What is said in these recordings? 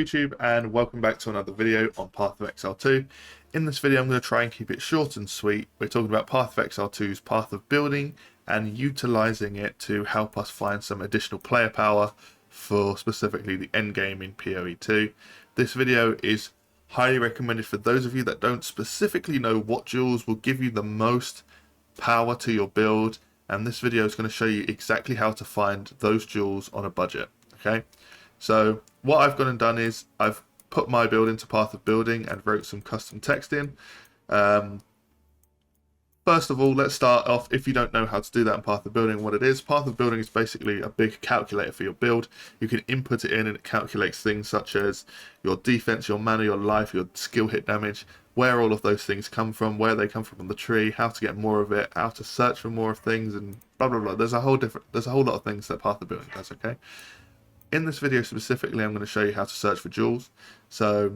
YouTube, and welcome back to another video on Path of Exile 2. In this video I'm going to try and keep it short and sweet. We're talking about Path of Exile 2's path of building and utilising it to help us find some additional player power for specifically the endgame in POE2. This video is highly recommended for those of you that don't specifically know what jewels will give you the most power to your build, and this video is going to show you exactly how to find those jewels on a budget. Okay, so what I've gone and done is I've put my build into Path of Building and wrote some custom text in. First of all, let's start off, if you don't know how to do that in Path of Building, what it is. Path of Building is basically a big calculator for your build. You can input it in and it calculates things such as your defense, your mana, your life, your skill hit damage, where all of those things come from, where they come from on the tree, how to get more of it, how to search for more of things, and blah blah blah. There's a whole lot of things that Path of Building does, okay? In this video specifically, I'm going to show you how to search for jewels, so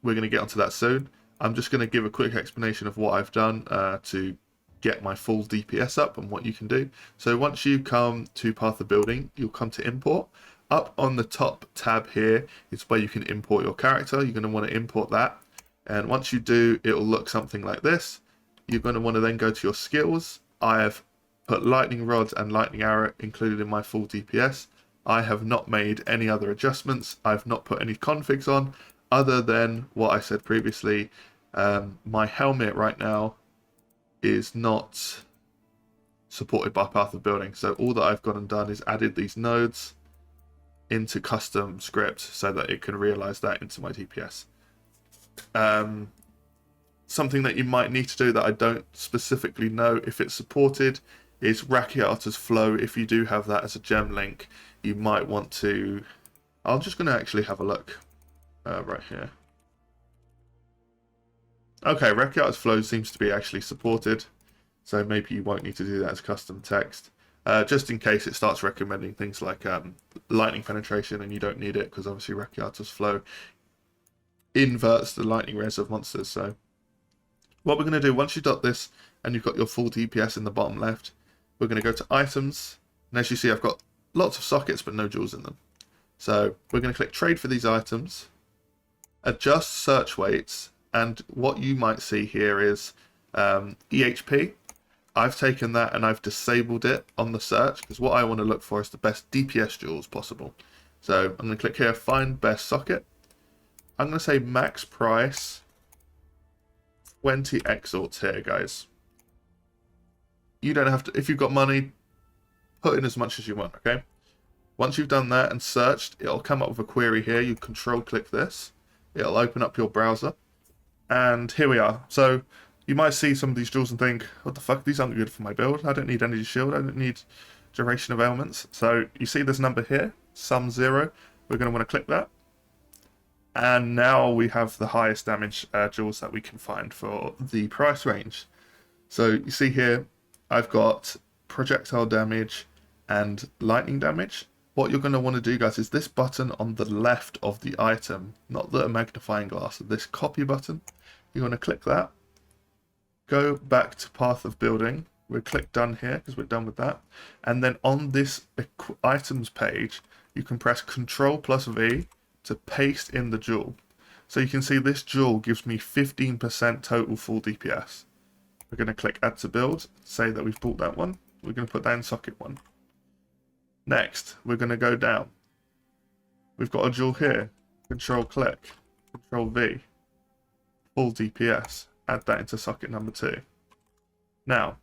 we're going to get onto that soon. I'm just going to give a quick explanation of what I've done to get my full DPS up and what you can do. So once you come to Path of Building, you'll come to import. Up on the top tab here is where you can import your character. You're going to want to import that, and once you do, it will look something like this. You're going to want to then go to your skills. I have put lightning rods and lightning arrow included in my full DPS. I have not made any other adjustments. I've not put any configs on other than what I said previously. My helmet right now is not supported by Path of Building, so all that I've gone and done is added these nodes into custom script so that it can realize that into my DPS. Something that you might need to do that I don't specifically know if it's supported is Rakiata's Flow. If you do have that as a gem link, you might want to... I'm just going to actually have a look right here. Okay, Rakiata's Flow seems to be actually supported, so maybe you won't need to do that as custom text. Just in case it starts recommending things like lightning penetration and you don't need it, because obviously Rakiata's Flow inverts the lightning res of monsters. So what we're going to do, once you've got this and you've got your full DPS in the bottom left, we're going to go to items, and as you see I've got lots of sockets but no jewels in them. So we're going to click trade for these items, adjust search weights, and what you might see here is EHP. I've taken that and I've disabled it on the search because what I want to look for is the best DPS jewels possible. So I'm going to click here, find best socket. I'm going to say max price 20 exalts here, guys. You don't have to, if you've got money, put in as much as you want, okay? Once you've done that and searched, it'll come up with a query here. You control click this. It'll open up your browser. And here we are. So you might see some of these jewels and think, what the fuck, these aren't good for my build. I don't need energy shield. I don't need duration of elements. So you see this number here, sum 0. We're going to want to click that. And now we have the highest damage jewels that we can find for the price range. So you see here, I've got projectile damage and lightning damage. What you're going to want to do, guys, is this button on the left of the item, not the magnifying glass, this copy button. You're going to click that. Go back to Path of Building. We'll click done here because we're done with that. And then on this items page, you can press Ctrl plus V to paste in the jewel. So you can see this jewel gives me 15% total full DPS. We're going to click add to build, say that we've bought that one. We're going to put that in socket 1. Next, we're going to go down. We've got a jewel here. Control click, Control V, full DPS. Add that into socket number 2. Now,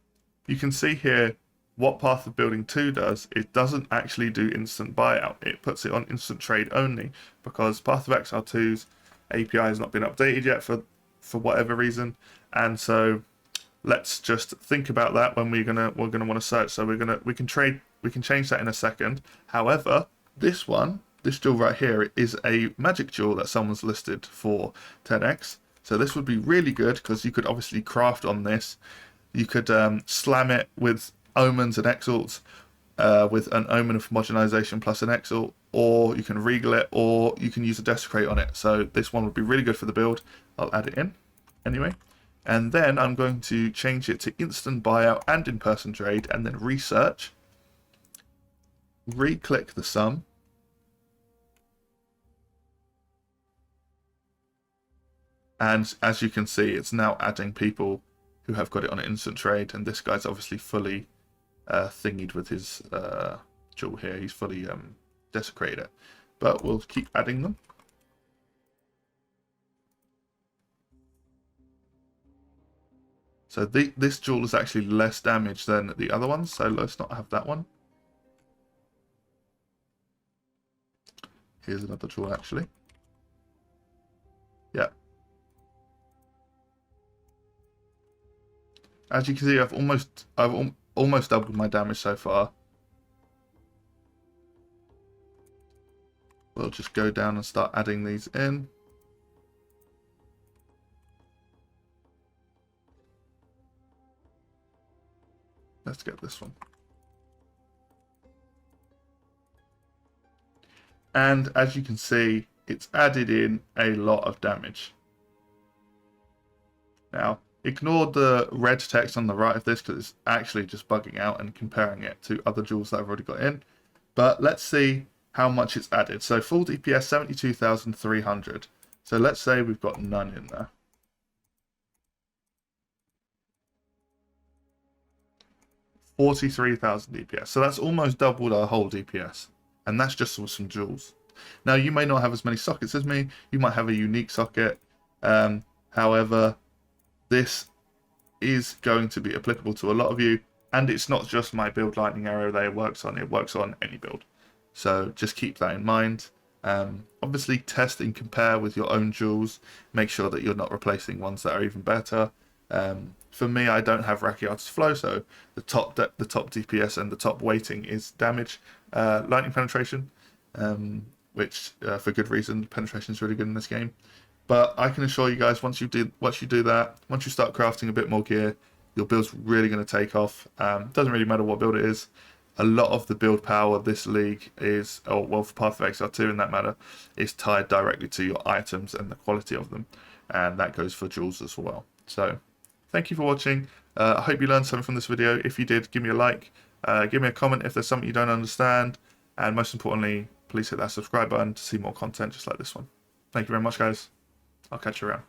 you can see here what Path of Building 2 does. It doesn't actually do instant buyout. It puts it on instant trade only because Path of Exile 2's API has not been updated yet for whatever reason, and so let's just think about that when we're gonna want to search. So we can change that in a second. However, this jewel right here is a magic jewel that someone's listed for 10x. So this would be really good because you could obviously craft on this. You could slam it with omens and exalts, with an omen of homogenization plus an exalt, or you can regal it, or you can use a desecrate on it. So this one would be really good for the build. I'll add it in anyway. And then I'm going to change it to instant buyout and in-person trade, and then research. Re-click the sum. And as you can see, it's now adding people who have got it on an instant trade, and this guy's obviously fully thingied with his jewel here. He's fully desecrated it. But we'll keep adding them. So this jewel is actually less damage than the other ones, so let's not have that one. Here's another jewel actually. Yeah. As you can see, I've almost doubled my damage so far. We'll just go down and start adding these in. Let's get this one. And as you can see, it's added in a lot of damage. Now, ignore the red text on the right of this because it's actually just bugging out and comparing it to other jewels that I've already got in. But let's see how much it's added. So full DPS 72,300. So let's say we've got none in there. 43,000 DPS. So that's almost doubled our whole DPS. And that's just with some jewels. Now, you may not have as many sockets as me. You might have a unique socket. However, this is going to be applicable to a lot of you. And it's not just my build lightning arrow that it works on. It works on any build. So just keep that in mind. Obviously, test and compare with your own jewels. Make sure that you're not replacing ones that are even better. For me, I don't have Rakiata's Flow, so the top DPS and the top weighting is damage, lightning penetration, which for good reason, penetration is really good in this game. But I can assure you guys, once you do that, once you start crafting a bit more gear, your build's really going to take off. Doesn't really matter what build it is. A lot of the build power this league is, or well, for Path of Exile 2 in that matter, is tied directly to your items and the quality of them, and that goes for jewels as well. So, thank you for watching. I hope you learned something from this video. If you did, give me a like, give me a comment if there's something you don't understand, and most importantly, please hit that subscribe button to see more content just like this one. Thank you very much, guys. I'll catch you around.